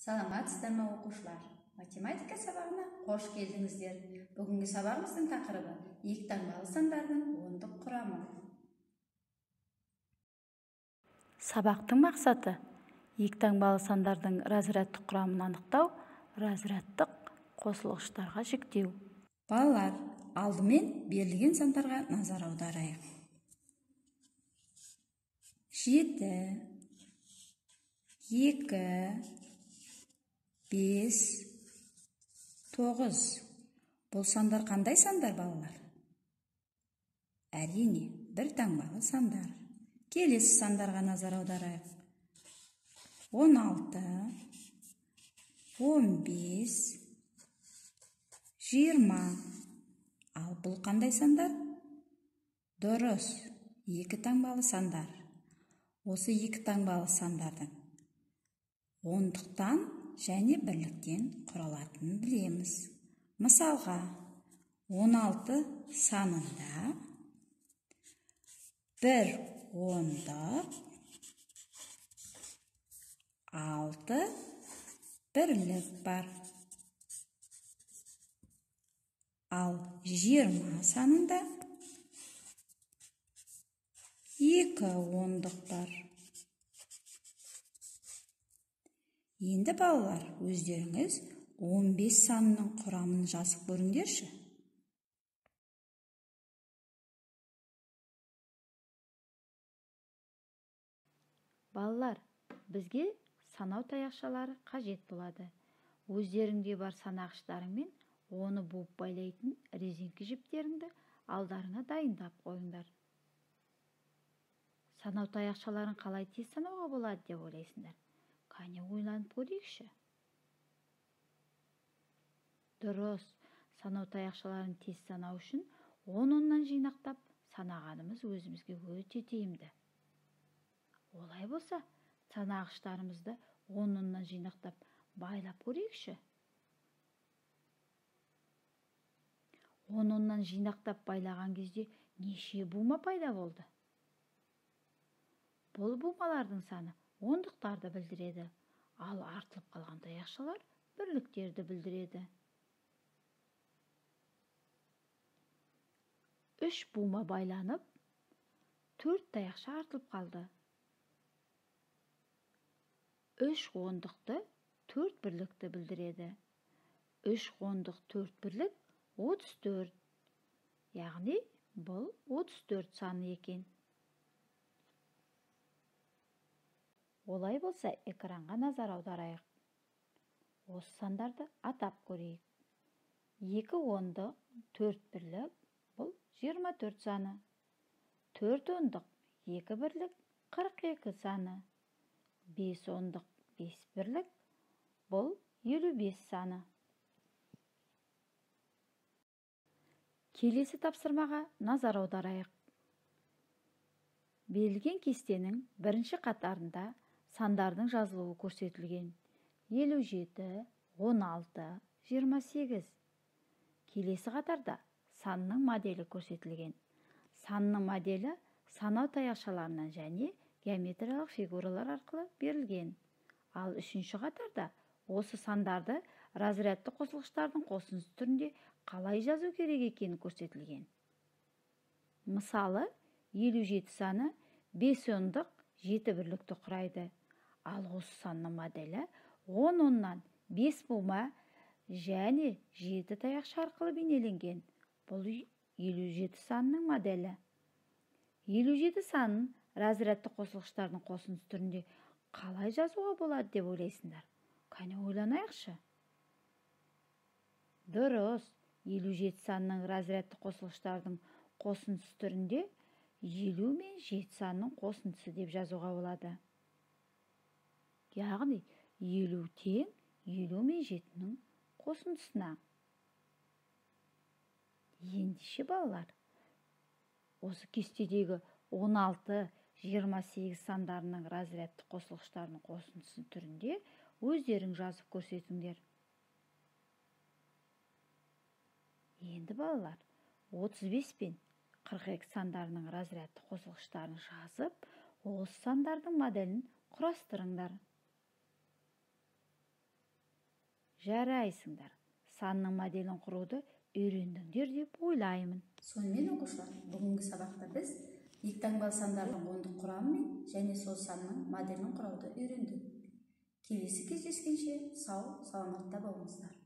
Саламатсыздар ма оқушылар? Математика сабағына қош келдіңіздер. Бүгінгі сабағымыздың тақырыбы екі таңбалы сандардың ондық құрамы. Сабақтың мақсаты екі таңбалы сандардың разрядтық құрамын анықтау, разрядтық қосылғыштарға жіктеу. Балалар, алдымен берілген сандарға назар аударайық. 7, 2, 5, 9. Бұл сандар қандай сандар, балалар? Әрине, бір таңбалы сандар. Келесі сандарға назар аударайық. 16, 15, 20. Ал бұл қандай сандар? Дұрыс, екі таңбалы сандар. Осы екі таңбалы сандардың ондықтан және бірліктен құралатынын білеміз. Мысалға, 16 санында бір ондық, 6 бірлік бар. Ал 20 санында 2 ондық бар. Енді балалар, өздеріңіз 15 санының құрамын жазып көріңдерші. Балалар, бізге санау таяқшалары қажет болады. Өздеріңде бар санағыштарыңмен оны буып байлайтын резинка жіптеріңді алдарыңа дайындап қойыңдар. Санау таяқшаларын қалай тез санауға болады деп ойлайсыңдар? Қане ойланып көрейікші. Дұрыс, санау таяқшаларын тез санау үшін 10-10-нан жинақтап санағанымыз өзімізге өте тиімді. Олай болса, санағыштарымызды 10-10-нан жинақтап байлап көрейікші. 10-10-нан жинақтап байлаған кезде неше бума пайда болды? Бұл бумалардың саны ондықтарды білдіреді, ал артылып қалған таяқшалар бірліктерді білдіреді. 3 бума байланып, 4 таяқша артылып қалды. 3 ондықты 4 бірлікті білдіреді. 3 ондық 4 бірлік 34. Яғни бұл 34 саны екен. Олай болса, экранға назар аударайық. Осы сандарды атап көрейік. 2 ондық 4 бірлік бұл 24 саны. 4 ондық 2 бірлік 42 саны. 5 ондық 5 бірлік бұл 55 саны. Келесі тапсырмаға назар аударайық. Берілген кестенің бірінші қатарында сандардың жазылуы көрсетілген. 57, 16, 28. Келесі қатарда санның моделі көрсетілген. Санның моделі санау таяқшаларынан және геометриялық фигуралар арқылы берілген. Ал үшінші қатарда осы сандарды разрядты қосылғыштардың қосындысы түрінде қалай жазу керек екені көрсетілген. Мысалы, 57 саны 5 ондық 7 бірлікті құрайды. Ал осы санның моделі 10-10-нан 5 бума және 7 таяқша арқылы бейнеленген. Бұл 57 санының моделі. 57 санын разрядты қосылғыштардың қосындысы түрінде қалай жазуға болады деп ойлайсыңдар? Қане ойланайықшы. Дұрыс, 57 санының разрядты қосылғыштардың қосындысы түрінде 50 мен 7 санның қосындысы деп жазуға болады. Яғни 50 тең 50 мен 7-нің қосындысына. Ендеше балалар, осы кестедегі 16, 28 сандарының разрядты қосылғыштарының қосындысы түрінде өздерің жазып көрсетіңдер. Енді балалар, 35 пен 42 сандарының разрядты қосылғыштарын жазып, осы сандардың моделін құрастырыңдар. жарайсыңдар. Санның моделін құруды үйрендіңдер деп ойлаймын. Сонымен оқушылар, бүгінгі сабақта біз екі таңбалы сандардың ондық құрамы және сол санның моделін құрауды үйрендік. Келесі кездескенше сау, саламатта болыңыздар.